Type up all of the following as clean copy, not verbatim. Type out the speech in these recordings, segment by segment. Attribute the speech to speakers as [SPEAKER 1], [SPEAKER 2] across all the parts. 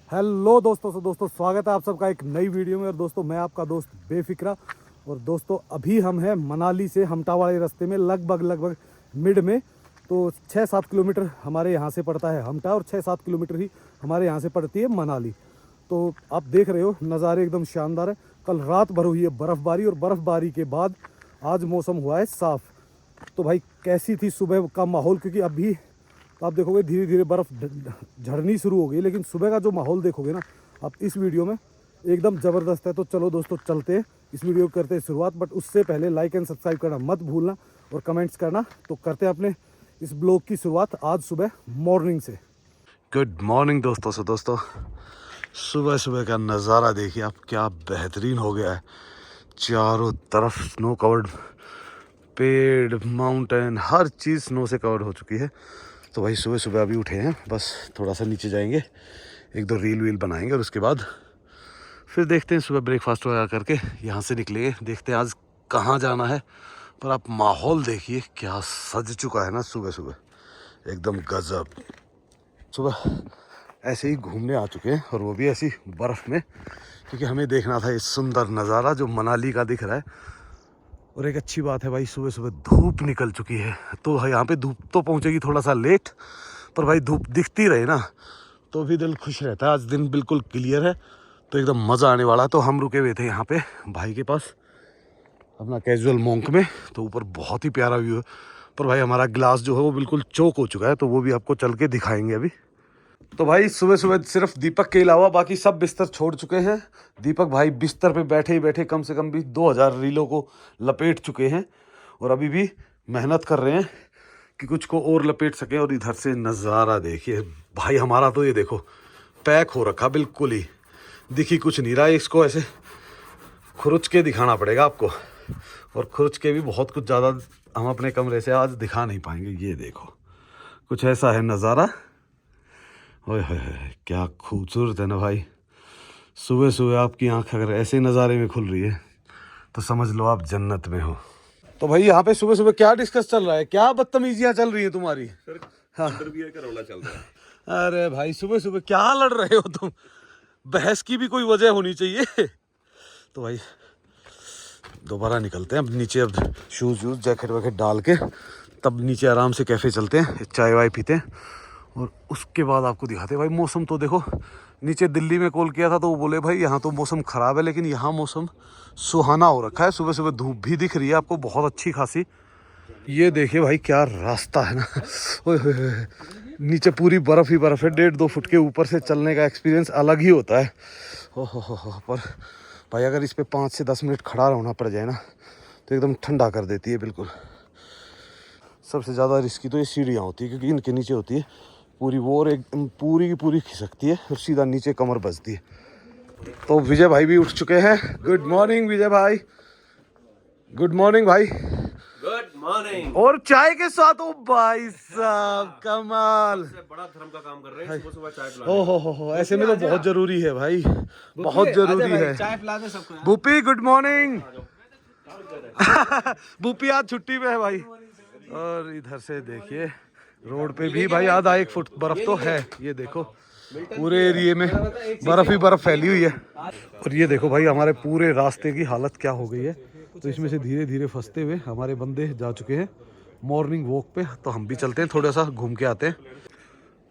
[SPEAKER 1] Hello दोस्तों स्वागत है आप सबका एक नई वीडियो में। और दोस्तों मैं आपका दोस्त बेफिक्रा। और दोस्तों अभी हम हैं मनाली से हमटा वाले रास्ते में, लगभग मिड में। तो 6-7 किलोमीटर हमारे यहाँ से पड़ता है हमटा, और 6-7 किलोमीटर ही हमारे यहाँ से पड़ती है मनाली। तो आप देख रहे हो नज़ारे एकदम शानदार है। कल रात भर हुई है बर्फ़बारी, और बर्फ़बारी के बाद आज मौसम हुआ है साफ़। तो भाई कैसी थी सुबह का माहौल, क्योंकि अभी तो आप देखोगे धीरे धीरे बर्फ़ झड़नी शुरू हो गई, लेकिन सुबह का जो माहौल देखोगे ना आप इस वीडियो में, एकदम ज़बरदस्त है। तो चलो दोस्तों चलते हैं, इस वीडियो को करते हैं शुरुआत। बट उससे पहले लाइक एंड सब्सक्राइब करना मत भूलना, और कमेंट्स करना। तो करते हैं अपने इस ब्लॉग की शुरुआत आज सुबह मॉर्निंग से।
[SPEAKER 2] गुड मॉर्निंग दोस्तों। सुबह सुबह का नज़ारा देखिए आप, क्या बेहतरीन हो गया है। चारों तरफ स्नो कवर्ड, पेड़, माउंटेन, हर चीज़ स्नो से कवर्ड हो चुकी है। तो भाई सुबह सुबह अभी उठे हैं, बस थोड़ा सा नीचे जाएंगे, एक दो रील वील बनाएंगे, और उसके बाद फिर देखते हैं सुबह ब्रेकफास्ट वगैरह करके यहाँ से निकलेंगे। देखते हैं आज कहाँ जाना है। पर आप माहौल देखिए क्या सज चुका है ना सुबह सुबह, एकदम गजब। सुबह ऐसे ही घूमने आ चुके हैं, और वो भी ऐसी बर्फ़ में, क्योंकि हमें देखना था ये सुंदर नज़ारा जो मनाली का दिख रहा है। और एक अच्छी बात है भाई, सुबह सुबह धूप निकल चुकी है। तो यहाँ पे धूप तो पहुँचेगी थोड़ा सा लेट, पर भाई धूप दिखती रहे ना तो भी दिल खुश रहता है। आज दिन बिल्कुल क्लियर है, तो एकदम मज़ा आने वाला है। तो हम रुके हुए थे यहाँ पे भाई के पास, अपना कैजुअल मोंक में। तो ऊपर बहुत ही प्यारा व्यू है, पर भाई हमारा ग्लास जो है वो बिल्कुल चोक हो चुका है, तो वो भी आपको चल के दिखाएंगे अभी। तो भाई सुबह सुबह सिर्फ दीपक के अलावा बाकी सब बिस्तर छोड़ चुके हैं। दीपक भाई बिस्तर पे बैठे ही बैठे कम से कम भी 2000 रीलों को लपेट चुके हैं, और अभी भी मेहनत कर रहे हैं कि कुछ को और लपेट सके। और इधर से नज़ारा देखिए भाई, हमारा तो ये देखो पैक हो रखा, बिल्कुल ही दिखी कुछ नहीं रहा। इसको ऐसे खुरुच के दिखाना पड़ेगा आपको, और खुरुच के भी बहुत कुछ ज़्यादा हम अपने कमरे से आज दिखा नहीं पाएंगे। ये देखो कुछ ऐसा है नज़ारा। ओए होए क्या खूबसूरत है ना भाई। सुबह सुबह आपकी आंख अगर ऐसे नज़ारे में खुल रही है तो समझ लो आप जन्नत में हो। तो भाई यहाँ पे सुबह सुबह क्या डिस्कस चल रहा है, क्या बदतमीजियाँ चल रही हैं तुम्हारी? हाँ
[SPEAKER 3] का रौला चल रहा है।
[SPEAKER 2] अरे भाई सुबह सुबह क्या लड़ रहे हो तुम? बहस की भी कोई वजह होनी चाहिए। तो भाई दोबारा निकलते हैं अब नीचे, अब शूज़ वूज जैकेट वैकेट डाल के तब नीचे आराम से कैफ़े चलते हैं, चाय वाय पीते हैं, और उसके बाद आपको दिखाते हैं। भाई मौसम तो देखो, नीचे दिल्ली में कॉल किया था तो वो बोले भाई यहाँ तो मौसम ख़राब है, लेकिन यहाँ मौसम सुहाना हो रखा है। सुबह सुबह धूप भी दिख रही है आपको बहुत अच्छी खासी। ये देखिए भाई क्या रास्ता है ना। ओए होए होए, नीचे पूरी बर्फ़ ही बर्फ़ है। 1.5-2 फुट के ऊपर से चलने का एक्सपीरियंस अलग ही होता है। हो पर भाई अगर इस पे 5 से 10 मिनट खड़ा रहना पड़ जाए ना तो एकदम ठंडा कर देती है बिल्कुल। सबसे ज़्यादा रिस्की तो ये सीढ़ियाँ होती है, क्योंकि इनके नीचे होती है पूरी वो, और एकदम पूरी की पूरी खिसकती है, और सीधा नीचे कमर बजती है। तो विजय भाई भी उठ चुके हैं। गुड मॉर्निंग विजय भाई। गुड मॉर्निंग भाई।
[SPEAKER 3] Good morning.
[SPEAKER 2] और चाय के साथ ओ भाई साहब कमाल,
[SPEAKER 3] बड़ा धर्म का काम कर रहे हैं, सुबह सुबह चाय पिलाना।
[SPEAKER 2] हो ऐसे में तो बहुत जरूरी है भाई, बहुत जरूरी है।
[SPEAKER 3] चाय पिला दे सबको।
[SPEAKER 2] Bhupi good morning. भूपी आज छुट्टी पे है भाई। और इधर से देखिए रोड पे भी भाई आधा 1 फुट बर्फ तो है। ये देखो पूरे एरिया में बर्फ ही बर्फ फैली हुई है। और ये देखो भाई हमारे पूरे रास्ते की हालत क्या हो गई है। तो इसमें से धीरे धीरे फंसते हुए हमारे बंदे जा चुके हैं मॉर्निंग वॉक पे। तो हम भी चलते हैं, थोड़ा सा घूम के आते हैं।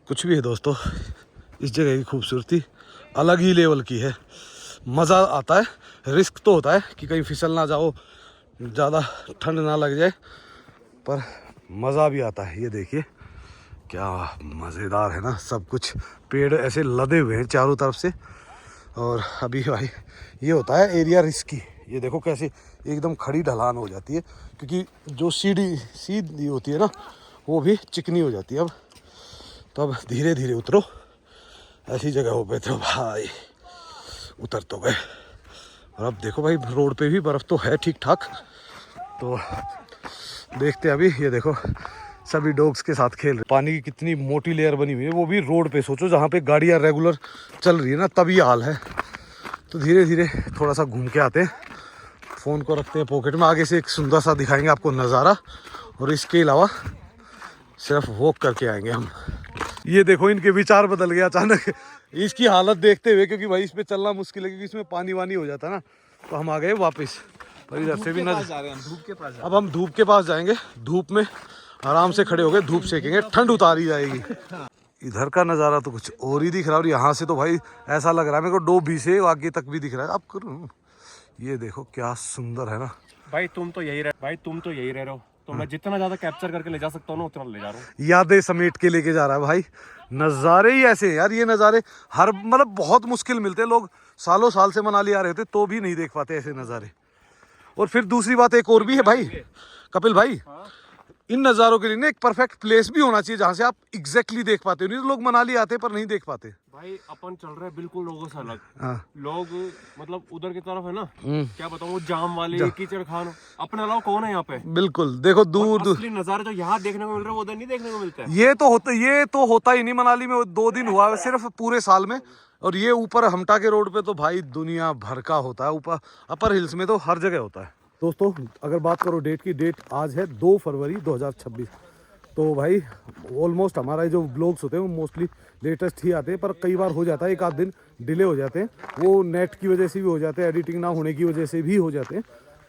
[SPEAKER 2] कुछ भी है दोस्तों, इस जगह की खूबसूरती अलग ही लेवल की है। मज़ा आता है, रिस्क तो होता है कि कहीं फिसल ना जाओ, ज़्यादा ठंड ना लग जाए, पर मज़ा भी आता है। ये देखिए क्या मज़ेदार है ना सब कुछ। पेड़ ऐसे लदे हुए हैं चारों तरफ से। और अभी भाई ये होता है एरिया रिस्की। ये देखो कैसे एकदम खड़ी ढलान हो जाती है, क्योंकि जो सीधी होती है ना वो भी चिकनी हो जाती है। अब तो अब धीरे धीरे उतरो, ऐसी जगहों पे तो भाई उतर तो गए। और अब देखो भाई रोड पे भी बर्फ़ तो है ठीक ठाक। तो देखते हैं अभी। ये देखो सभी डॉग्स के साथ खेल रहे। पानी की कितनी मोटी लेयर बनी हुई है, वो भी रोड पे। सोचो जहाँ पे गाड़ियाँ रेगुलर चल रही है ना, तब ये हाल है। तो धीरे धीरे थोड़ा सा घूम के आते हैं, फ़ोन को रखते हैं पॉकेट में। आगे से एक सुंदर सा दिखाएंगे आपको नज़ारा, और इसके अलावा सिर्फ वॉक करके आएंगे हम। ये देखो इनके विचार बदल गए अचानक। इसकी हालत देखते हुए, क्योंकि भाई इस पे चलना मुश्किल है, क्योंकि इसमें पानी वानी हो जाता है ना, तो हम आ गए वापस। और इधर से भी नजर
[SPEAKER 3] जा रहे हैं, धूप के पास
[SPEAKER 2] अब हम धूप के पास जाएंगे, धूप में आराम से खड़े हो गए, धूप सेकेंगे, ठंड उतारी जाएगी। इधर का नज़ारा तो कुछ और ही दिख रहा है, और यहाँ से तो भाई ऐसा लग रहा है मेरे को डोभी से आगे तक भी दिख रहा है। अब करूँ, ये देखो क्या सुंदर है ना
[SPEAKER 3] भाई। तुम तो यही रह रहे हो, तो मैं जितना ज्यादा कैप्चर करके ले जा सकता हूँ ना उतना ले जा रहा हूँ।
[SPEAKER 2] यादें समेट के लेके जा रहा है भाई। नज़ारे ही ऐसे हैं यार, ये नज़ारे हर मतलब बहुत मुश्किल मिलते हैं। लोग सालों साल से मनाली आ रहे थे तो भी नहीं देख पाते ऐसे नज़ारे। और फिर दूसरी बात एक और भी है भाई कपिल भाई, इन नज़ारों के लिए ना एक परफेक्ट प्लेस भी होना चाहिए जहाँ से आप एग्जैक्टली देख पाते हो। नहीं तो लोग मनाली आते पर नहीं देख पाते।
[SPEAKER 3] भाई अपन चल रहे हैं बिल्कुल लोगों से अलग।
[SPEAKER 2] हाँ।
[SPEAKER 3] लोग मतलब उधर की तरफ है ना, क्या बताऊँ, वो जाम वाले कीचड़ खान, अपने अलावा कौन है यहाँ पे?
[SPEAKER 2] बिल्कुल, देखो दूर दूर
[SPEAKER 3] असली नज़ारे जो यहाँ देखने को मिल रहे हैं वो उधर नहीं देखने को मिलते हैं।
[SPEAKER 2] ये तो होता ही नहीं मनाली में। 2 दिन हुआ है सिर्फ पूरे साल में। और ये ऊपर हमटा के रोड पे तो भाई दुनिया भर का होता है। ऊपर अपर हिल्स में तो हर जगह होता है।
[SPEAKER 1] दोस्तों अगर बात करो डेट की, डेट आज है 2 फरवरी 2026। तो भाई ऑलमोस्ट हमारा जो ब्लॉग्स होते हैं वो मोस्टली लेटेस्ट ही आते हैं, पर कई बार हो जाता है एक आध दिन डिले हो जाते हैं। वो नेट की वजह से भी हो जाते हैं, एडिटिंग ना होने की वजह से भी हो जाते हैं,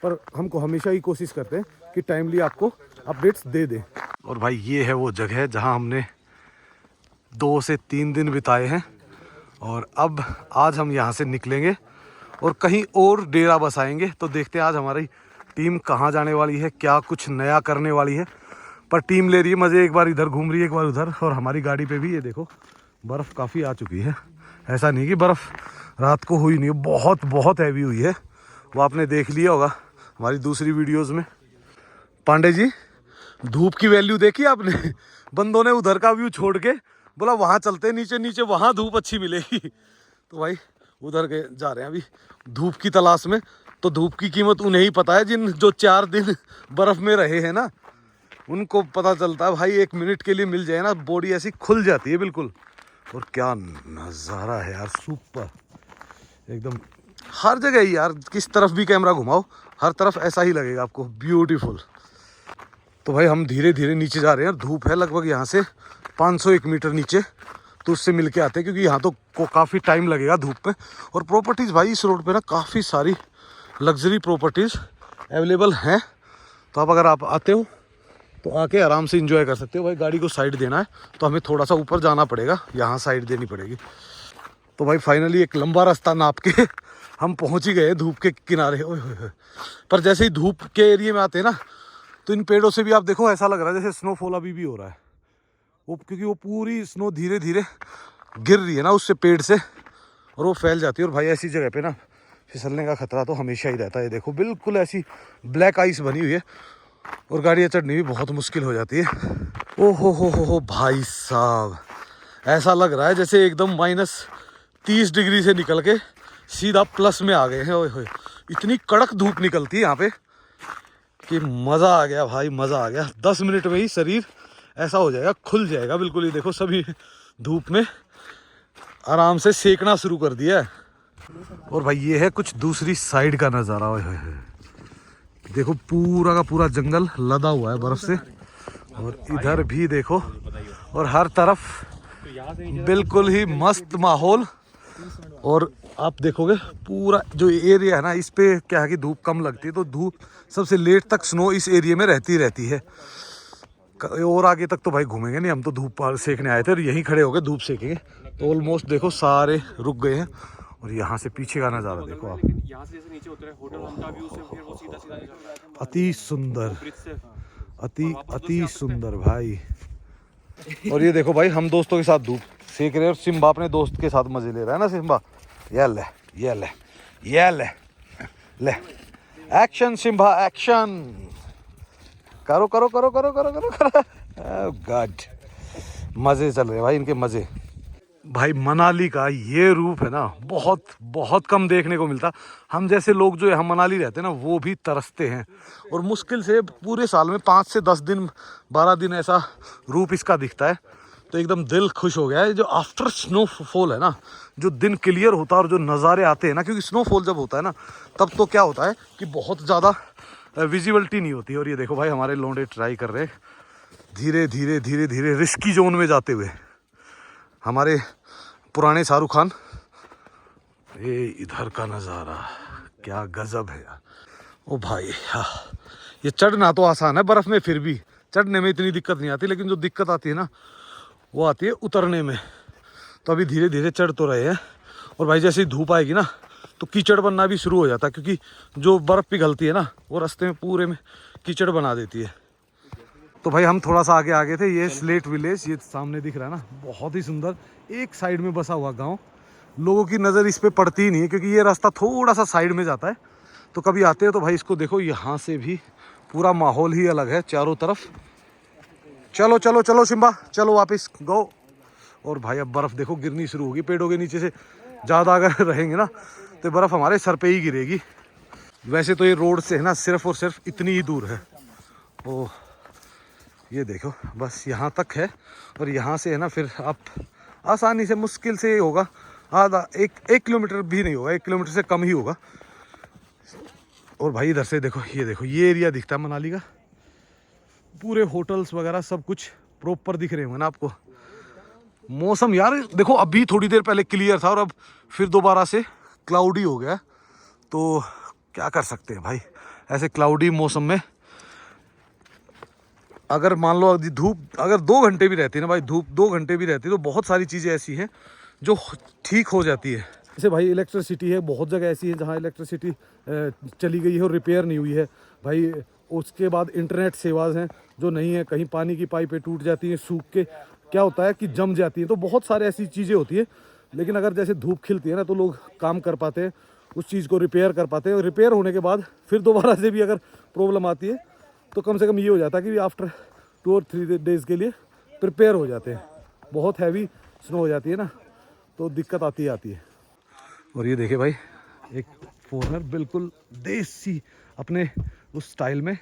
[SPEAKER 1] पर हमको हमेशा ही कोशिश करते हैं कि टाइमली आपको अपडेट्स दे दें।
[SPEAKER 2] और भाई ये है वो जगह जहाँ हमने 2 से 3 दिन बिताए हैं। और अब आज हम यहाँ से निकलेंगे और कहीं और डेरा बसाएंगे। तो देखते हैं आज हमारी टीम कहाँ जाने वाली है, क्या कुछ नया करने वाली है। पर टीम ले रही है मज़े, एक बार इधर घूम रही है, एक बार उधर। और हमारी गाड़ी पे भी ये देखो बर्फ़ काफ़ी आ चुकी है। ऐसा नहीं कि बर्फ़ रात को हुई नहीं है, बहुत बहुत हैवी हुई है। वो आपने देख लिया होगा हमारी दूसरी वीडियोज़ में। पांडे जी, धूप की वैल्यू देखी आपने? बंदों ने उधर का व्यू छोड़ के बोला वहाँ चलते, नीचे नीचे वहाँ धूप अच्छी मिलेगी। तो भाई उधर के जा रहे हैं अभी धूप की तलाश में। तो धूप की कीमत उन्हें ही पता है जो 4 दिन बर्फ़ में रहे हैं ना, उनको पता चलता है भाई। 1 मिनट के लिए मिल जाए ना, बॉडी ऐसी खुल जाती है बिल्कुल। और क्या नज़ारा है यार, सुपर एकदम। हर जगह ही यार, किस तरफ भी कैमरा घुमाओ हर तरफ ऐसा ही लगेगा आपको, ब्यूटीफुल। तो भाई हम धीरे धीरे नीचे जा रहे हैं। धूप है लगभग यहाँ से 501 मीटर नीचे, तो उससे मिल के आते हैं, क्योंकि यहाँ तो काफ़ी टाइम लगेगा धूप में। और प्रॉपर्टीज़ भाई इस रोड पे ना काफ़ी सारी लग्जरी प्रॉपर्टीज़ अवेलेबल हैं। तो अब अगर आप आते हो तो आके आराम से एंजॉय कर सकते हो। भाई गाड़ी को साइड देना है तो हमें थोड़ा सा ऊपर जाना पड़ेगा, यहाँ साइड देनी पड़ेगी। तो भाई फाइनली एक लंबा रास्ता नाप के हम पहुँच ही गए धूप के किनारे। ओए होए होए। पर जैसे ही धूप के एरिया में आते हैं ना, तो इन पेड़ों से भी आप देखो ऐसा लग रहा है जैसे स्नोफॉल अभी भी हो रहा है। वो क्योंकि वो पूरी स्नो धीरे धीरे गिर रही है ना उससे, पेड़ से, और वो फैल जाती है। और भाई ऐसी जगह पे ना फिसलने का खतरा तो हमेशा ही रहता है। देखो बिल्कुल ऐसी ब्लैक आइस बनी हुई है और गाड़ियाँ चढ़नी भी बहुत मुश्किल हो जाती है। ओ हो भाई साहब, ऐसा लग रहा है जैसे एकदम -30 डिग्री से निकल के सीधा प्लस में आ गए हैं। ओए होए, इतनी कड़क धूप निकलती है यहाँ पे कि मज़ा आ गया भाई, मज़ा आ गया। 10 मिनट में ही शरीर ऐसा हो जाएगा, खुल जाएगा बिल्कुल। ही देखो सभी धूप में आराम से सेकना शुरू कर दिया है। और भाई ये है कुछ दूसरी साइड का नज़ारा। ओए होए, देखो पूरा का पूरा जंगल लदा हुआ है बर्फ़ से। और इधर भी देखो, और हर तरफ बिल्कुल ही मस्त माहौल। और आप देखोगे पूरा जो एरिया है ना, इस पे क्या है कि धूप कम लगती है, तो धूप सबसे लेट तक स्नो इस एरिया में रहती है। और आगे तक तो भाई घूमेंगे नहीं, हम तो धूप पर सेकने आए थे और यहीं खड़े हो गए धूप सेकेंगे। तो ऑलमोस्ट देखो सारे रुक गए हैं। और यहाँ से पीछे का नज़ारा देखो आप,
[SPEAKER 3] यहाँ से जैसे नीचे उतरे होटल हमका व्यू से फिर वो सीधा सीधा निकल रहा है
[SPEAKER 2] अति सुंदर,
[SPEAKER 3] ब्रिज से।
[SPEAKER 2] अति सुंदर भाई। और ये देखो भाई हम दोस्तों के साथ धूप सेक रहे हैं, और सिम्बा अपने दोस्त के साथ मजे ले रहा है ना। सिम्बा ये ले एक्शन सिम्बा एक्शन, करो करो करो करो करो करो करो। गॉड, मजे चल रहे भाई इनके मजे। भाई मनाली का ये रूप है ना, बहुत बहुत कम देखने को मिलता। हम जैसे लोग जो है, हम मनाली रहते हैं ना, वो भी तरसते हैं। और मुश्किल से पूरे साल में 5 से 10 दिन 12 दिन ऐसा रूप इसका दिखता है। तो एकदम दिल खुश हो गया है। जो आफ्टर स्नोफॉल है ना, जो दिन क्लियर होता है और जो नज़ारे आते हैं ना, क्योंकि स्नोफॉल जब होता है ना, तब तो क्या होता है कि बहुत ज़्यादा विजिबिलिटी नहीं होती। और ये देखो भाई हमारे लौंडे ट्राई कर रहे हैं धीरे धीरे धीरे धीरे रिस्की जोन में जाते हुए। हमारे पुराने शाहरुख खान। ये इधर का नज़ारा क्या गजब है यार। ओ भाई हाँ, ये चढ़ना तो आसान है बर्फ़ में, फिर भी चढ़ने में इतनी दिक्कत नहीं आती, लेकिन जो दिक्कत आती है ना वो आती है उतरने में। तो अभी धीरे धीरे चढ़ तो रहे हैं, और भाई जैसे ही धूप आएगी ना तो कीचड़ बनना भी शुरू हो जाता है, क्योंकि जो बर्फ़ पिघलती है ना वो रास्ते में पूरे में कीचड़ बना देती है। तो भाई हम थोड़ा सा आगे आ गए थे। ये स्लेट विलेज, ये सामने दिख रहा है ना, बहुत ही सुंदर एक साइड में बसा हुआ गाँव। लोगों की नज़र इस पर पड़ती ही नहीं है, क्योंकि ये रास्ता थोड़ा सा साइड में जाता है। तो कभी आते हो तो भाई इसको देखो, यहाँ से भी पूरा माहौल ही अलग है चारों तरफ। चलो चलो चलो सिम्बा, चलो वापस गो। और भाई अब बर्फ़ देखो गिरनी शुरू होगी पेड़ों के नीचे से। ज़्यादा अगर रहेंगे ना तो बर्फ़ हमारे सर पे ही गिरेगी। वैसे तो ये रोड से है ना सिर्फ और सिर्फ इतनी ही दूर है। ओह ये देखो बस यहाँ तक है, और यहाँ से है ना फिर आप आसानी से, मुश्किल से होगा आधा एक किलोमीटर भी नहीं होगा, 1 किलोमीटर से कम ही होगा। और भाई इधर से देखो, ये एरिया दिखता है मनाली का। पूरे होटल्स वगैरह सब कुछ प्रॉपर दिख रहे होंगे ना आपको। मौसम यार देखो, अभी थोड़ी देर पहले क्लियर था और अब फिर दोबारा से क्लाउडी हो गया। तो क्या कर सकते हैं भाई, ऐसे क्लाउडी मौसम में अगर मान लो धूप अगर 2 घंटे भी रहती है ना भाई, धूप 2 घंटे भी रहती है, तो बहुत सारी चीज़ें ऐसी हैं जो ठीक हो जाती है।
[SPEAKER 1] जैसे भाई इलेक्ट्रिसिटी है, बहुत जगह ऐसी है जहाँ इलेक्ट्रिसिटी चली गई है और रिपेयर नहीं हुई है भाई। उसके बाद इंटरनेट सेवाएं हैं जो नहीं है, कहीं पानी की पाइपें टूट जाती हैं, सूख के क्या होता है कि जम जाती हैं। तो बहुत सारे ऐसी चीज़ें होती है, लेकिन अगर जैसे धूप खिलती है ना तो लोग काम कर पाते हैं, उस चीज़ को रिपेयर कर पाते हैं। और रिपेयर होने के बाद फिर दोबारा से भी अगर प्रॉब्लम आती है तो कम से कम ये हो जाता है कि आफ्टर 2 और 3 डेज़ के लिए प्रिपेयर हो जाते हैं। बहुत हैवी स्नो हो जाती है ना तो दिक्कत आती है।
[SPEAKER 2] और ये देखे भाई, एक फॉरनर बिल्कुल देसी अपने उस स्टाइल में,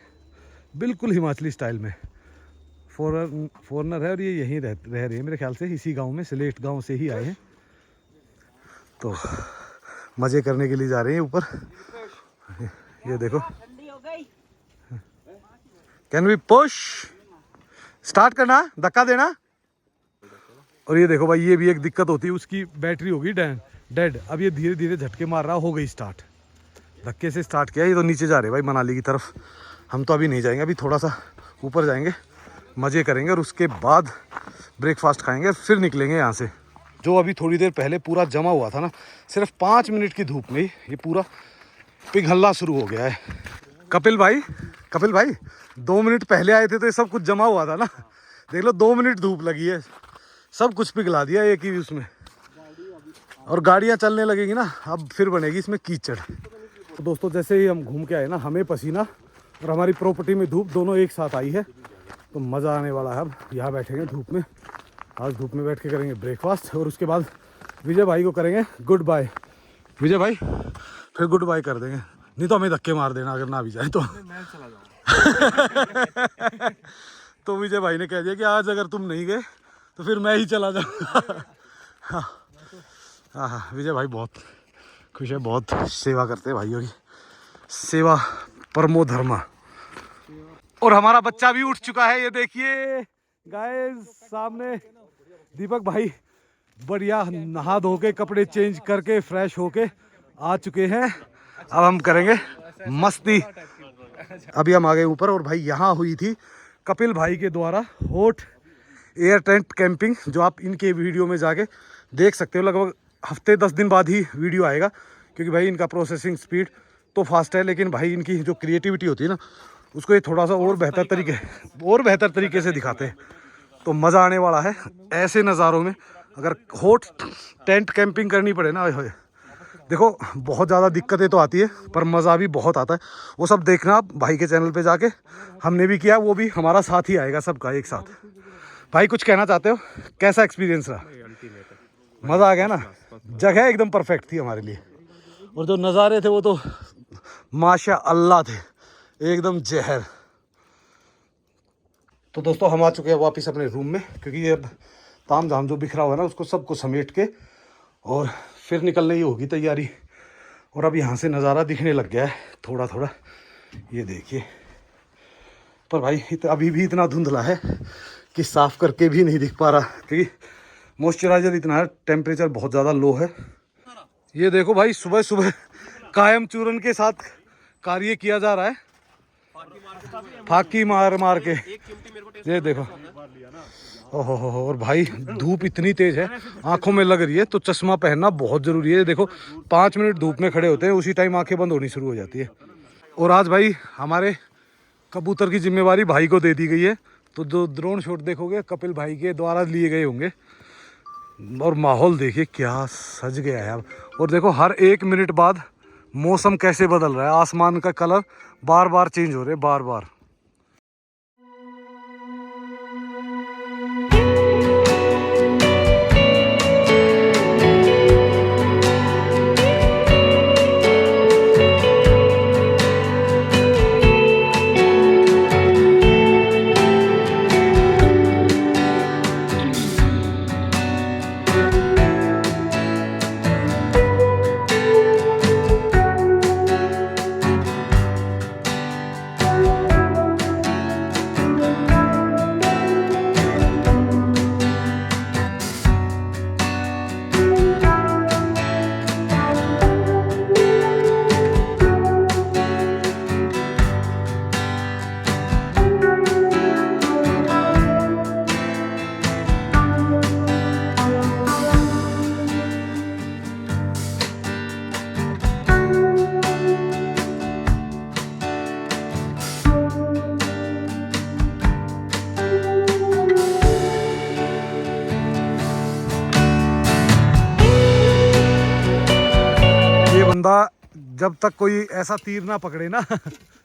[SPEAKER 2] बिल्कुल हिमाचली स्टाइल में फॉरनर है, और ये यहीं रह रहे हैं मेरे ख्याल से, इसी गांव में, सिलेट गांव से ही आए हैं। तो मज़े करने के लिए जा रहे हैं ऊपर। ये देखो, कैन वी पुश, स्टार्ट करना, धक्का देना। और ये देखो भाई, ये भी एक दिक्कत होती है, उसकी बैटरी होगी डेड। अब ये धीरे धीरे झटके मार रहा, हो गई स्टार्ट, धक्के से स्टार्ट किया। ये तो नीचे जा रहे भाई मनाली की तरफ। हम तो अभी नहीं जाएंगे, अभी थोड़ा सा ऊपर जाएंगे, मज़े करेंगे, और उसके बाद ब्रेकफास्ट खाएंगे, फिर निकलेंगे यहाँ से। जो अभी थोड़ी देर पहले पूरा जमा हुआ था ना, सिर्फ 5 मिनट की धूप में ही ये पूरा पिघलना शुरू हो गया है। कपिल भाई 2 मिनट पहले आए थे तो ये सब कुछ जमा हुआ था ना, देख लो 2 मिनट धूप लगी है, सब कुछ पिघला दिया एक ही उसमें। और गाड़ियाँ चलने लगेंगी ना, अब फिर बनेगी इसमें कीचड़।
[SPEAKER 1] तो दोस्तों जैसे ही हम घूम के आए ना, हमें पसीना और हमारी प्रॉपर्टी में धूप दोनों एक साथ आई है, तो मज़ा आने वाला है। अब यहाँ बैठेंगे धूप में, आज धूप में बैठ के करेंगे ब्रेकफास्ट, और उसके बाद विजय भाई को करेंगे गुड बाय।
[SPEAKER 2] विजय भाई फिर गुड बाय कर देंगे, नहीं तो हमें धक्के मार देना अगर ना भी जाए तो।
[SPEAKER 3] मैं चला जाऊंगा।
[SPEAKER 2] तो विजय भाई ने कह दिया कि आज अगर तुम नहीं गए तो फिर मैं ही चला जाऊँगा। हाँ, विजय भाई बहुत खुश है, बहुत सेवा करते हैं भाइयों की, सेवा परमो धर्मा। और हमारा बच्चा भी उठ चुका है, ये देखिए
[SPEAKER 1] गाइस सामने दीपक भाई बढ़िया नहा धो के, कपड़े चेंज करके, फ्रेश होके आ चुके हैं।
[SPEAKER 2] अब हम करेंगे मस्ती। अभी हम आ गए ऊपर, और भाई यहाँ हुई थी
[SPEAKER 1] कपिल भाई के द्वारा हॉट
[SPEAKER 2] एयर टेंट कैंपिंग, जो आप इनके वीडियो में जाके देख सकते हो। लगभग हफ्ते 10 दिन बाद ही वीडियो आएगा, क्योंकि भाई इनका प्रोसेसिंग स्पीड तो फास्ट है, लेकिन भाई इनकी जो क्रिएटिविटी होती है ना, उसको ये थोड़ा सा और बेहतर तरीके से दिखाते हैं। तो मज़ा आने वाला है ऐसे नज़ारों में। अगर हॉट टेंट कैंपिंग करनी पड़े ना, देखो बहुत ज़्यादा दिक्कतें तो आती है, पर मज़ा भी बहुत आता है। वो सब देखना आप भाई के चैनल पे जाके, हमने भी किया, वो भी हमारा साथ ही आएगा सबका एक साथ। भाई कुछ कहना चाहते हो, कैसा एक्सपीरियंस रहा? मज़ा आ गया ना, जगह एकदम परफेक्ट थी हमारे लिए, और जो नज़ारे थे वो तो माशा अल्लाह थे, एकदम जहर। तो दोस्तों हम आ चुके हैं वापस अपने रूम में, क्योंकि ये अब ताम झाम जो बिखरा हुआ है ना, उसको सबको समेट के और फिर निकलने ही होगी तैयारी। और अब यहाँ से नज़ारा दिखने लग गया है थोड़ा थोड़ा, ये देखिए। पर भाई अभी भी इतना धुंधला है कि साफ़ करके भी नहीं दिख पा रहा, क्योंकि मॉइस्चराइजर इतना है, टेम्परेचर बहुत ज़्यादा लो है। ये देखो भाई, सुबह सुबह कायम चूरन के साथ कार्य किया जा रहा है, फाकी मार मार के। ये देखो, ओहो, और भाई धूप इतनी तेज है, आंखों में लग रही है, तो चश्मा पहनना बहुत जरूरी है। देखो 5 मिनट धूप में खड़े होते हैं, उसी टाइम आंखें बंद होनी शुरू हो जाती है। और आज भाई हमारे कबूतर की जिम्मेवारी भाई को दे दी गई है, तो जो ड्रोन शॉट देखोगे कपिल भाई के द्वारा लिए गए होंगे। और माहौल देखिए क्या सज गया है अब। और देखो हर 1 मिनट बाद मौसम कैसे बदल रहा है, आसमान का कलर बार बार चेंज हो रहे हैं, बार बार। बंदा जब तक कोई ऐसा तीर ना पकड़े ना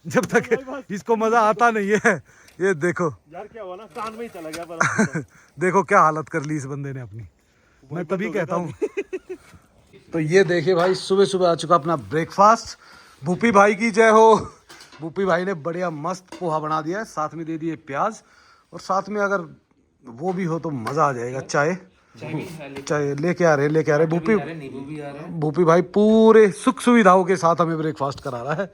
[SPEAKER 2] जब तक इसको मजा आता नहीं है। ये देखो
[SPEAKER 3] यार क्या हुआ ना, कान में ही चला गया पर
[SPEAKER 2] देखो क्या हालत कर ली इस बंदे ने अपनी, मैं तभी कहता हूँ। तो ये देखिए भाई, सुबह सुबह आ चुका अपना ब्रेकफास्ट। भूपी भाई की जय हो। भूपी भाई ने बढ़िया मस्त पोहा बना दिया है, साथ में दे दिए प्याज, और साथ में अगर वो भी हो तो मज़ा आ जाएगा। चाय लेके आ रहे भूपी भाई पूरे सुख सुविधाओं के साथ हमें ब्रेकफास्ट करा रहा है।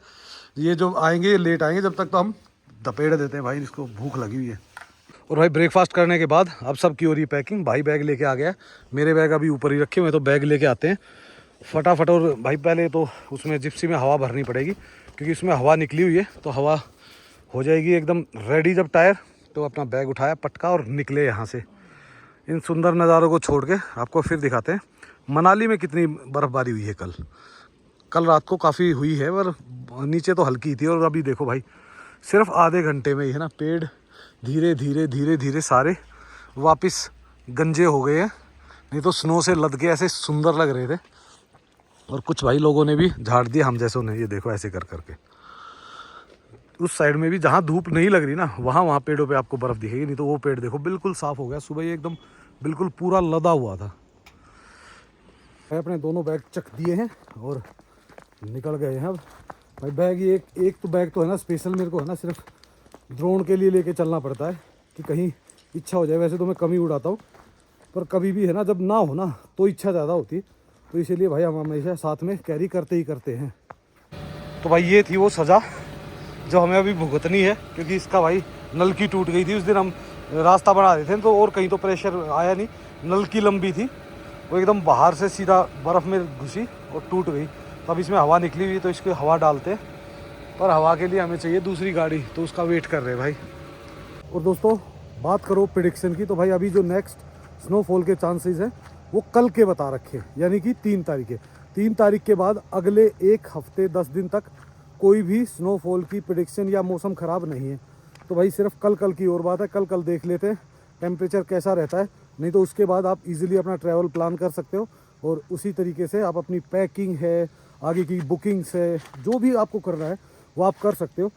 [SPEAKER 2] ये जो आएंगे लेट आएंगे, जब तक तो हम दपेड़ देते हैं भाई, इसको भूख लगी हुई है। और भाई ब्रेकफास्ट करने के बाद अब सब की हो रही पैकिंग। भाई बैग लेके आ गया, मेरे बैग अभी ऊपर ही रखे हुए, तो बैग लेके आते हैं फटाफट। और भाई पहले तो उसमें जिप्सी में हवा भरनी पड़ेगी, क्योंकि उसमें हवा निकली हुई है, तो हवा हो जाएगी एकदम रेडी जब टायर। तो अपना बैग उठाया पटका और निकले यहाँ से। इन सुंदर नज़ारों को छोड़ के आपको फिर दिखाते हैं मनाली में कितनी बर्फ़बारी हुई है। कल रात को काफ़ी हुई है, पर नीचे तो हल्की थी। और अभी देखो भाई, सिर्फ आधे घंटे में ही है ना, पेड़ धीरे धीरे सारे वापस गंजे हो गए हैं। नहीं तो स्नो से लद के ऐसे सुंदर लग रहे थे। और कुछ भाई लोगों ने भी झाड़ दिया हम जैसों ने, ये देखो ऐसे कर करके। उस साइड में भी जहाँ धूप नहीं लग रही ना, वहाँ पेड़ों पे आपको बर्फ़ दिखेगी। नहीं तो वो पेड़ देखो बिल्कुल साफ़ हो गया, सुबह ही एकदम बिल्कुल पूरा लदा हुआ था। अपने दोनों बैग चक दिए हैं और निकल गए हैं। अब भाई बैग एक तो बैग तो है ना स्पेशल, मेरे को है ना सिर्फ ड्रोन के लिए लेके चलना पड़ता है कि कहीं इच्छा हो जाए। वैसे तो मैं कम ही उड़ाता हूँ, पर कभी भी है ना जब ना हो ना तो इच्छा ज़्यादा होती है, तो इसीलिए भाई हम हमेशा साथ में कैरी करते ही करते हैं। तो भाई ये थी वो सज़ा जो हमें अभी भुगतनी है, क्योंकि इसका भाई नलकी टूट गई थी। उस दिन हम रास्ता बना रहे थे तो, और कहीं तो प्रेशर आया नहीं, नलकी लंबी थी, वो एकदम बाहर से सीधा बर्फ़ में घुसी और टूट गई। तो अब इसमें हवा निकली हुई, तो इसकी हवा डालते हैं, पर हवा के लिए हमें चाहिए दूसरी गाड़ी, तो उसका वेट कर रहे हैं भाई। और दोस्तों बात करो प्रेडिक्शन की, तो भाई अभी जो नेक्स्ट स्नोफॉल के चांसेस हैं वो कल के बता रखे, यानी कि 3 तारीख है। 3 तारीख के बाद अगले 1 हफ्ते 10 दिन तक कोई भी स्नोफॉल की प्रेडिक्शन या मौसम ख़राब नहीं है। तो भाई सिर्फ कल की और बात है, कल देख लेते हैं टेम्परेचर कैसा रहता है। नहीं तो उसके बाद आप इजीली अपना ट्रैवल प्लान कर सकते हो, और उसी तरीके से आप अपनी पैकिंग है, आगे की बुकिंग्स है, जो भी आपको करना है वो आप कर सकते हो।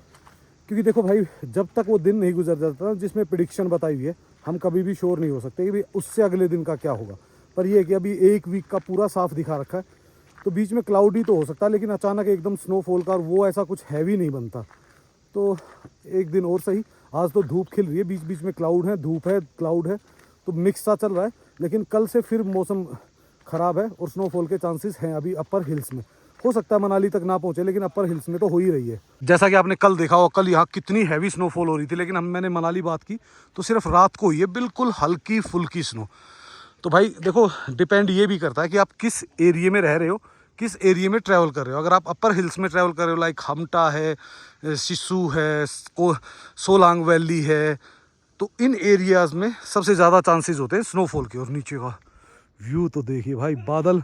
[SPEAKER 2] क्योंकि देखो भाई, जब तक वो दिन नहीं गुजर जाता जिसमें प्रेडिक्शन बताई हुई है, हम कभी भी श्योर नहीं हो सकते कि भाई उससे अगले दिन का क्या होगा। पर ये है कि अभी 1 वीक का पूरा साफ दिखा रखा है, तो बीच में क्लाउडी तो हो सकता है, लेकिन अचानक एकदम स्नोफॉल का वो ऐसा कुछ हैवी नहीं बनता। तो एक दिन और सही, आज तो धूप खिल रही है, बीच बीच में क्लाउड है, धूप है, क्लाउड है, तो मिक्स सा चल रहा है। लेकिन कल से फिर मौसम ख़राब है और स्नोफॉल के चांसेस हैं अभी अपर हिल्स में। हो सकता है मनाली तक ना पहुंचे, लेकिन अपर हिल्स में तो हो ही रही है। जैसा कि आपने कल देखा हो, कल यहाँ कितनी हैवी स्नोफॉल हो रही थी, लेकिन मैंने मनाली बात की तो सिर्फ रात को ही है बिल्कुल हल्की फुल्की स्नो। तो भाई देखो डिपेंड ये भी करता है कि आप किस एरिया में रह रहे हो, किस एरिया में ट्रैवल कर रहे हो। अगर आप अपर हिल्स में ट्रैवल कर रहे हो लाइक हमटा है, सिसु है, सोलांग वैली है, तो इन एरियाज़ में सबसे ज़्यादा चांसेस होते हैं स्नोफॉल के। और नीचे का व्यू तो देखिए भाई, बादल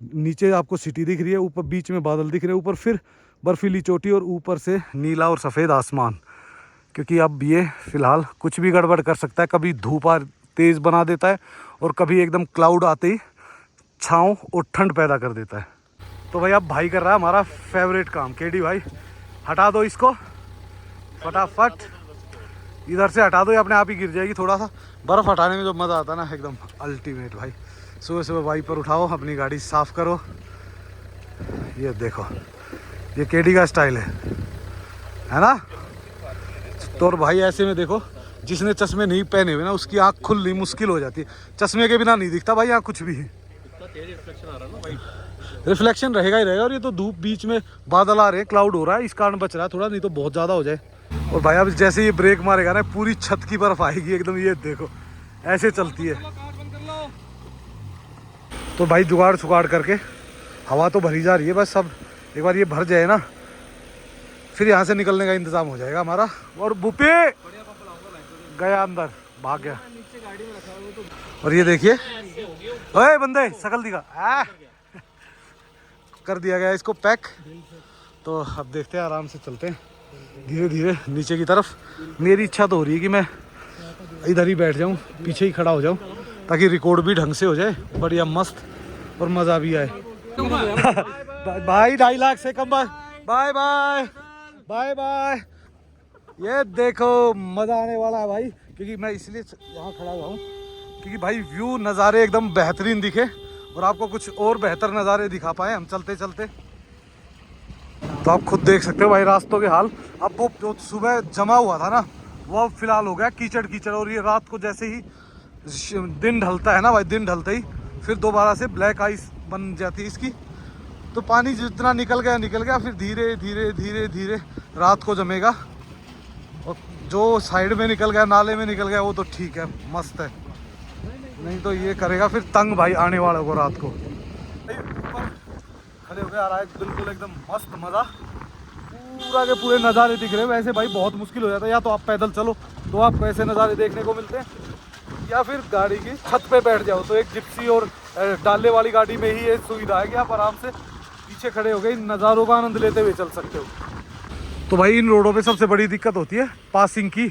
[SPEAKER 2] नीचे आपको सिटी दिख रही है, ऊपर बीच में बादल दिख रहे हैं, ऊपर फिर बर्फीली चोटी और ऊपर से नीला और सफ़ेद आसमान। क्योंकि अब ये फ़िलहाल कुछ भी गड़बड़ कर सकता है, कभी धूप तेज़ बना देता है और कभी एकदम क्लाउड आते ही छाँव और ठंड पैदा कर देता है। तो भाई अब भाई कर रहा है हमारा फेवरेट काम। केडी भाई हटा दो इसको फटाफट, इधर से हटा दो, ये अपने आप ही गिर जाएगी। थोड़ा सा बर्फ़ हटाने में जो मज़ा आता है ना, एकदम अल्टीमेट भाई। सुबह सुबह वाइपर उठाओ, अपनी गाड़ी साफ़ करो। ये देखो, ये केडी का स्टाइल है ना। तो और भाई ऐसे में देखो, जिसने चश्मे नहीं पहने हुए ना उसकी आँख खुलनी मुश्किल हो जाती है। चश्मे के बिना नहीं दिखता भाई यहाँ कुछ भी। रिफ्लेक्शन रहेगा ही रहेगा। और ये तो धूप, बीच में बादल आ रहे हैं, क्लाउड हो रहा है, इस कारण बच रहा है थोड़ा, नहीं तो बहुत ज़्यादा हो जाए। और भाई अब जैसे ये ब्रेक मारेगा ना, पूरी छत की बर्फ आएगी एकदम। ये देखो ऐसे चलती है। तो भाई जुगाड़ सुगाड़ करके हवा तो भरी जा रही है, बस अब एक बार ये भर जाए ना, फिर यहाँ से निकलने का इंतज़ाम हो जाएगा हमारा। और बुपे गया अंदर, भाग गया। और ये देखिए, ओए बंदे शकल दिखा, कर दिया गया इसको पैक। तो अब देखते हैं, आराम से चलते हैं धीरे धीरे नीचे की तरफ। मेरी इच्छा तो हो रही है कि मैं इधर ही बैठ जाऊं, पीछे ही खड़ा हो जाऊं, ताकि रिकॉर्ड भी ढंग से हो जाए, बढ़िया मस्त और मज़ा भी आए। भाई 2.5 लाख से कम। Bye bye bye bye. ये देखो मज़ा आने वाला है भाई, क्योंकि मैं इसलिए यहाँ खड़ा हुआ हूँ क्योंकि भाई व्यू नज़ारे एकदम बेहतरीन दिखे और आपको कुछ और बेहतर नज़ारे दिखा पाए हम चलते चलते। तो आप खुद देख सकते हो भाई रास्तों के हाल। अब वो जो सुबह जमा हुआ था ना, वो अब फिलहाल हो गया कीचड़ कीचड़। और ये रात को जैसे ही दिन ढलता है ना भाई, दिन ढलते ही फिर दोबारा से ब्लैक आइस बन जाती है इसकी। तो पानी जितना निकल गया, फिर धीरे धीरे धीरे धीरे रात को जमेगा। और जो साइड में निकल गया, नाले में निकल गया, वो तो ठीक है, मस्त है। नहीं तो ये करेगा फिर तंग भाई आने वालों को रात को। ऊपर खड़े हो गए, आ रहा है बिल्कुल एकदम मस्त मज़ा, पूरा के पूरे नज़ारे दिख रहे हैं। वैसे भाई बहुत मुश्किल हो जाता है, या तो आप पैदल चलो तो आपको ऐसे नज़ारे देखने को मिलते हैं, या फिर गाड़ी की छत पे बैठ जाओ तो एक जिप्सी और डालने वाली गाड़ी में ही ये सुविधा है कि आप आराम से पीछे खड़े हो गए इन नज़ारों का आनंद लेते हुए चल सकते हो। तो भाई इन रोडों पे सबसे बड़ी दिक्कत होती है पासिंग की।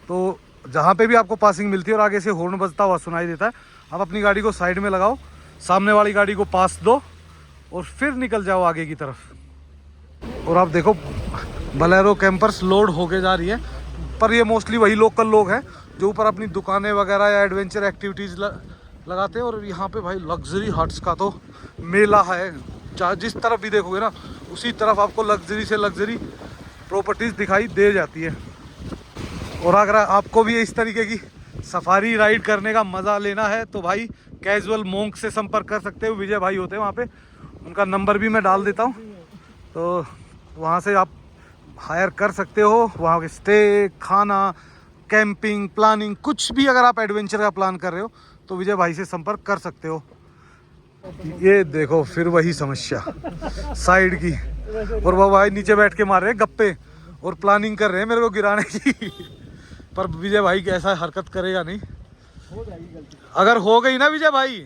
[SPEAKER 2] तो जहाँ पे भी आपको पासिंग मिलती है और आगे से हॉर्न बजता हुआ सुनाई देता है, आप अपनी गाड़ी को साइड में लगाओ, सामने वाली गाड़ी को पास दो और फिर निकल जाओ आगे की तरफ। और आप देखो बलेरो कैंपर्स लोड होके जा रही है, पर ये मोस्टली वही लोकल लोग हैं जो ऊपर अपनी दुकानें वगैरह या एडवेंचर एक्टिविटीज़ लगाते हैं। और यहाँ पे भाई लग्जरी हट्स का तो मेला है, चाहे जिस तरफ भी देखोगे ना उसी तरफ आपको लग्जरी से लग्जरी प्रॉपर्टीज़ दिखाई दे जाती है। और अगर आपको भी इस तरीके की सफारी राइड करने का मज़ा लेना है तो भाई कैजुअल मोंक से संपर्क कर सकते हो। विजय भाई होते हैं वहाँ पे, उनका नंबर भी मैं डाल देता हूँ, तो वहाँ से आप हायर कर सकते हो। वहाँ के स्टे, खाना, कैंपिंग, प्लानिंग, कुछ भी अगर आप एडवेंचर का प्लान कर रहे हो तो विजय भाई से संपर्क कर सकते हो। ये देखो फिर वही समस्या साइड की, और वो भाई नीचे बैठ के मार रहे हैं गप्पे और प्लानिंग कर रहे हैं मेरे को गिराने की। पर विजय भाई ऐसा हरकत करेगा नहीं। अगर हो गई ना विजय भाई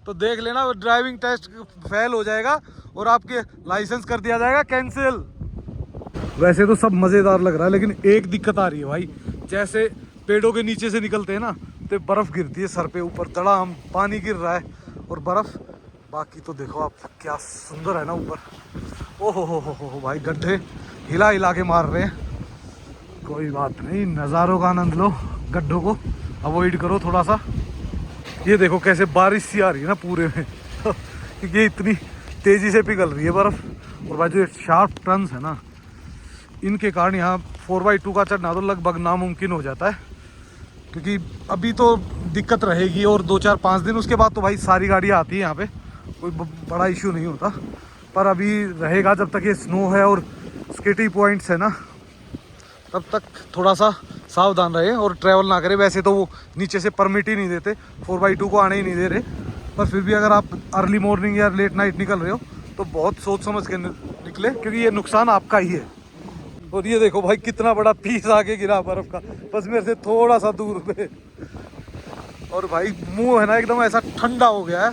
[SPEAKER 2] तो देख लेना, ड्राइविंग टेस्ट फेल हो जाएगा और आपके लाइसेंस कर दिया जाएगा कैंसिल। वैसे तो सब मज़ेदार लग रहा है, लेकिन एक दिक्कत आ रही है भाई, जैसे पेड़ों के नीचे से निकलते हैं ना तो बर्फ़ गिरती है सर पे, ऊपर धड़ाम पानी गिर रहा है और बर्फ़। बाकी तो देखो आप क्या सुंदर है ना ऊपर। ओहो हो भाई, गड्ढे हिला हिला के मार रहे हैं। कोई बात नहीं, नज़ारों का आनंद लो, गड्ढों को अवॉइड करो थोड़ा सा। ये देखो कैसे बारिश सी आ रही है ना पूरे में क्योंकि ये इतनी तेज़ी से पिघल रही है बर्फ़। और भाई जो शार्प टर्न्स है ना, इनके कारण यहाँ 4x2 का चढ़ना तो लगभग नामुमकिन हो जाता है। क्योंकि अभी तो दिक्कत रहेगी और 2-4-5 दिन उसके बाद तो भाई सारी गाड़ियाँ आती है यहाँ पे, कोई बड़ा इशू नहीं होता। पर अभी रहेगा जब तक ये स्नो है और स्केटिंग पॉइंट्स है ना, तब तक थोड़ा सा
[SPEAKER 1] सावधान रहे और ट्रैवल ना करें। वैसे तो वो नीचे से परमिट ही नहीं देते, 4x2 को आने ही नहीं दे रहे, पर फिर भी अगर आप अर्ली मॉर्निंग या लेट नाइट निकल रहे हो तो बहुत सोच समझ के निकले, क्योंकि ये नुकसान आपका ही है। और ये देखो भाई कितना बड़ा पीस आगे गिरा बर्फ का, बस मेरे से थोड़ा सा दूर पे। और भाई मुंह है ना एकदम ऐसा ठंडा हो गया है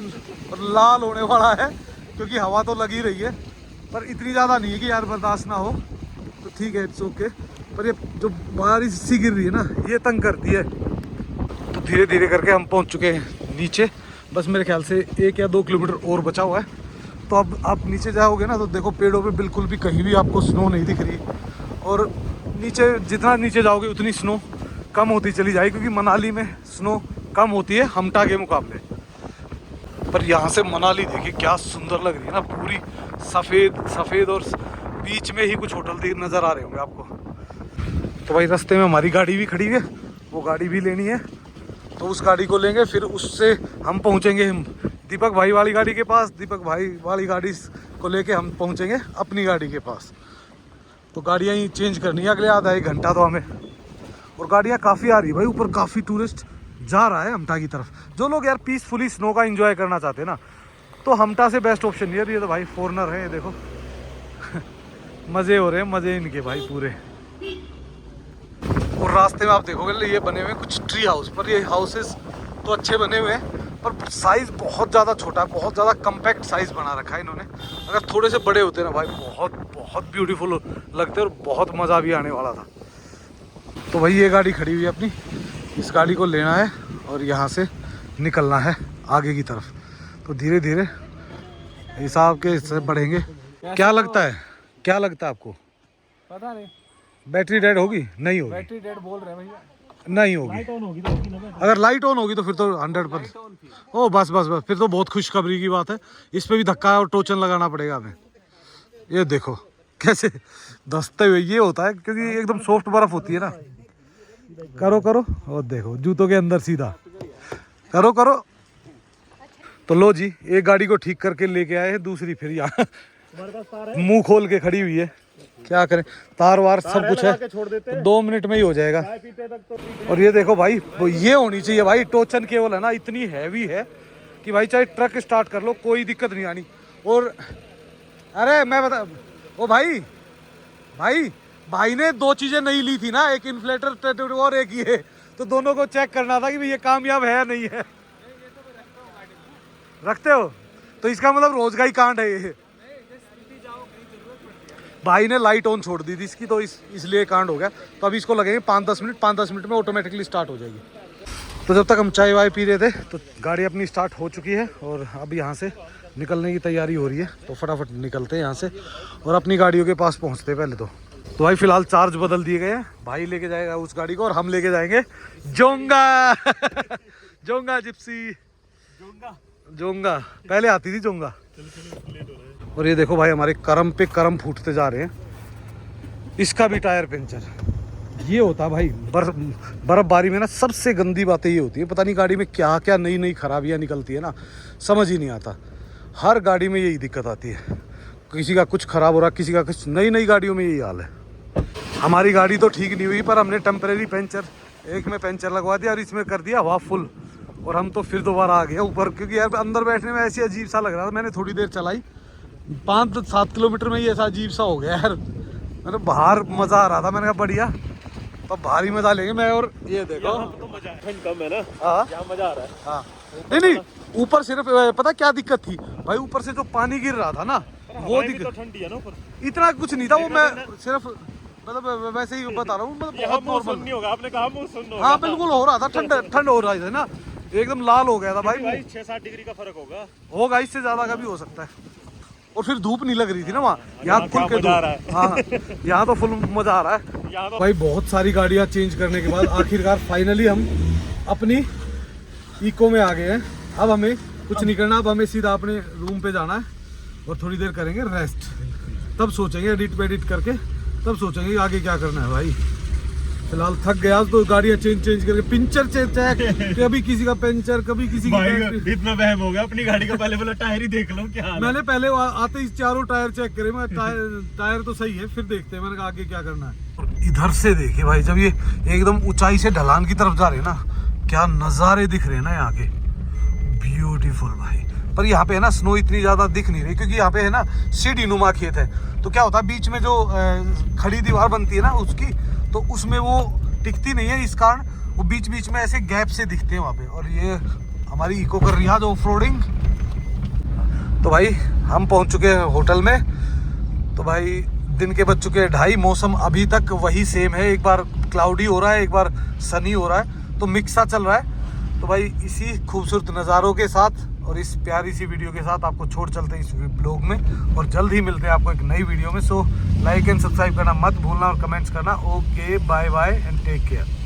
[SPEAKER 1] और लाल होने वाला है, क्योंकि हवा तो लगी रही है पर इतनी ज़्यादा नहीं है कि यार बर्दाश्त ना हो। तो ठीक है, इट्स ओके। पर ये जो बारिश सी गिर रही है ना, ये तंग करती है। तो धीरे धीरे करके हम पहुंच चुके हैं नीचे। बस मेरे ख्याल से 1 या 2 किलोमीटर और बचा हुआ है। तो अब आप नीचे जाओगे ना तो देखो पेड़ों पे बिल्कुल भी कहीं भी आपको स्नो नहीं दिख रही, और नीचे जितना नीचे जाओगे उतनी स्नो कम होती चली जाएगी, क्योंकि मनाली में स्नो कम होती है हमटा के मुकाबले। पर यहाँ से मनाली देखिए क्या सुंदर लग रही है ना, पूरी सफ़ेद सफ़ेद, और बीच में ही कुछ होटल नज़र आ रहे होंगे आपको। तो भाई रास्ते में हमारी गाड़ी भी खड़ी है, वो गाड़ी भी लेनी है, तो उस गाड़ी को लेंगे, फिर उससे हम पहुँचेंगे दीपक भाई वाली गाड़ी के पास। दीपक भाई वाली गाड़ी को लेके हम पहुँचेंगे अपनी गाड़ी के पास। तो गाड़ियाँ ही चेंज करनी है अगले आधा 1 घंटा तो हमें। और गाड़ियाँ काफ़ी आ रही है भाई, ऊपर काफ़ी टूरिस्ट जा रहा है हमटा की तरफ। जो लोग यार पीसफुली स्नो का एंजॉय करना चाहते हैं ना, तो हमटा से बेस्ट ऑप्शन यार। ये तो भाई फॉरनर है, ये देखो मज़े हो रहे हैं, मज़े इनके भाई पूरे। और रास्ते में आप देखोगे ये बने हुए कुछ ट्री हाउस, पर ये हाउसेस तो अच्छे बने हुए हैं, पर साइज़ बहुत ज़्यादा छोटा है, बहुत ज़्यादा कम्पैक्ट साइज़ बना रखा है इन्होंने। अगर थोड़े से बड़े होते ना भाई, बहुत बहुत ब्यूटीफुल लगते और बहुत मज़ा भी आने वाला था। तो भाई ये गाड़ी खड़ी हुई है अपनी, इस गाड़ी को लेना है और यहाँ से निकलना है आगे की तरफ। तो धीरे धीरे हिसाब के से बढ़ेंगे। क्या लगता है, क्या लगता है आपको?
[SPEAKER 3] पता नहीं,
[SPEAKER 1] बैटरी डेड होगी? नहीं होगी।
[SPEAKER 3] बैटरी डेड बोल रहे हैं भैया,
[SPEAKER 1] नहीं होगी।
[SPEAKER 3] लाइट ऑन होगी तो होगी ना।
[SPEAKER 1] अगर लाइट ऑन होगी तो फिर तो 100%। ओ बस बस बस, फिर तो बहुत खुशखबरी की बात है। इस पे भी धक्का और टोचन लगाना पड़ेगा हमें। ये देखो कैसे धंसते हुए, ये होता है क्योंकि एकदम सॉफ्ट बर्फ होती है ना। करो करो, और देखो जूतों के अंदर सीधा करो करो। तो लो जी, एक गाड़ी को ठीक करके लेके आए हैं, दूसरी फिर यहाँ मुंह खोल के खड़ी हुई है। क्या करें, तार वार सब कुछ है, तो 2 मिनट में ही हो जाएगा। और ये देखो भाई, ये होनी चाहिए भाई टोचन केबल है ना, इतनी हैवी है कि भाई चाहे ट्रक स्टार्ट कर लो कोई दिक्कत नहीं आनी। और अरे मैं बता, ओ भाई भाई भाई ने 2 चीजें नहीं ली थी ना, एक इन्फ्लेटर और एक ये, तो दोनों को चेक करना था कि भाई ये कामयाब है या नहीं है। रखते हो तो इसका मतलब रोज का ही कांड है ये। भाई ने लाइट ऑन छोड़ दी थी इसकी, तो इसलिए कांड हो गया। तो अभी इसको लगेंगे 5-10 मिनट, 5-10 मिनट में ऑटोमेटिकली स्टार्ट हो जाएगी। तो जब तक हम चाय वाय पी रहे थे तो गाड़ी अपनी स्टार्ट हो चुकी है और अब यहाँ से निकलने की तैयारी हो रही है। तो फटाफट निकलते हैं यहाँ से और अपनी गाड़ियों के पास पहुँचते हैं पहले तो भाई फिलहाल चार्ज बदल दिए गए हैं। भाई लेके जाएगा उस गाड़ी को और हम लेके जाएंगे जोंगा जोंगा जिप्सी जोंगा, पहले आती थी जोंगा। और ये देखो भाई हमारे करम पे करम फूटते जा रहे हैं। इसका भी टायर पंचर। ये होता भाई बर्फबारी में ना, सबसे गंदी बातें ये होती है, पता नहीं गाड़ी में क्या क्या नई नई खराबियाँ निकलती है ना, समझ ही नहीं आता। हर गाड़ी में यही दिक्कत आती है, किसी का कुछ खराब हो रहा, किसी का कुछ। नई नई गाड़ियों में यही हाल है। हमारी गाड़ी तो ठीक नहीं हुई, पर हमने टेम्परेरी पंचर, एक में पंचर लगवा दिया और इसमें कर दिया हवा फुल, और हम तो फिर दोबारा आ गए ऊपर, क्योंकि यार अंदर बैठने में ऐसी अजीब सा लग रहा था। मैंने थोड़ी देर चलाई, 5-7 किलोमीटर में ही ऐसा अजीब सा हो गया यार। मैंने बाहर मज़ा आ रहा था, मैंने कहा बढ़िया, तो भारी मज़ा लेंगे। मैं और ये देखो
[SPEAKER 3] तो मजा है, कम है ना।
[SPEAKER 1] हाँ
[SPEAKER 3] यहाँ मजा आ रहा है।
[SPEAKER 1] हाँ, नहीं ऊपर सिर्फ पता क्या दिक्कत थी भाई, ऊपर से जो पानी गिर रहा था ना, वो दिक्कत।
[SPEAKER 3] तो ठंडी है ना ऊपर,
[SPEAKER 1] इतना कुछ नहीं था वो, मैं सिर्फ मतलब वैसे ही बता रहा हूँ, मतलब बहुत नॉर्मल
[SPEAKER 3] नहीं होगा। आपने कहा मुंह सुन
[SPEAKER 1] हाँ बिल्कुल हो रहा था, ठंड हो रहा था ना, एकदम लाल हो गया था भाई।
[SPEAKER 3] 6-7 डिग्री का फर्क
[SPEAKER 1] होगा, इससे ज्यादा का भी हो सकता है। और फिर धूप नहीं लग रही थी ना वहाँ, यहाँ खुल के धूप। हाँ यहाँ तो फुल मजा आ रहा है
[SPEAKER 3] तो।
[SPEAKER 1] भाई। बहुत सारी गाड़ियाँ चेंज करने के बाद आखिरकार फाइनली हम अपनी इको में आ गए हैं। अब हमें कुछ नहीं करना, अब हमें सीधा अपने रूम पे जाना है और थोड़ी देर करेंगे रेस्ट, तब सोचेंगे एडिट वेडिट करके, तब सोचेंगे आगे क्या करना है भाई। फिलहाल थक गया तो गाड़ियाँ चेंज करके पंचर चेक, कभी किसी का पंचर, कभी किसी का।
[SPEAKER 3] इतना वहम हो गया अपनी गाड़ी का, पहले बोला टायर ही देख लो क्या हाल है।
[SPEAKER 1] मैंने पहले आते ही 4 टायर चेक करे, मैं टायर तो सही है, फिर देखते हैं। मैंने कहा आगे क्या करना है।
[SPEAKER 2] इधर से देखिए भाई, जब ये एकदम ऊंचाई से ढलान की तरफ जा रहे हैं ना, क्या नज़ारे दिख रहे हैं ना यहाँ के, ब्यूटीफुल भाई। पर यहाँ पे है ना स्नो इतनी ज़्यादा दिख नहीं रही, क्योंकि यहाँ पे है ना सीढ़ी नुमा खेत है। तो क्या होता है बीच में जो खड़ी दीवार बनती है ना उसकी, तो उसमें वो टिकती नहीं है, इस कारण वो बीच बीच में ऐसे गैप से दिखते हैं वहाँ पे। और ये हमारी इको कर रही है ऑफ रोडिंग। तो भाई हम पहुँच चुके हैं होटल में। तो भाई दिन के बज चुके हैं 2:30, मौसम अभी तक वही सेम है, एक बार क्लाउडी हो रहा है, एक बार सनी हो रहा है, तो मिक्स सा चल रहा है। तो भाई इसी खूबसूरत नज़ारों के साथ और इस प्यारी सी वीडियो के साथ आपको छोड़ चलते हैं इस ब्लॉग में, और जल्द ही मिलते हैं आपको एक नई वीडियो में। सो लाइक एंड सब्सक्राइब करना मत भूलना और कमेंट्स करना। Okay, bye bye and take care.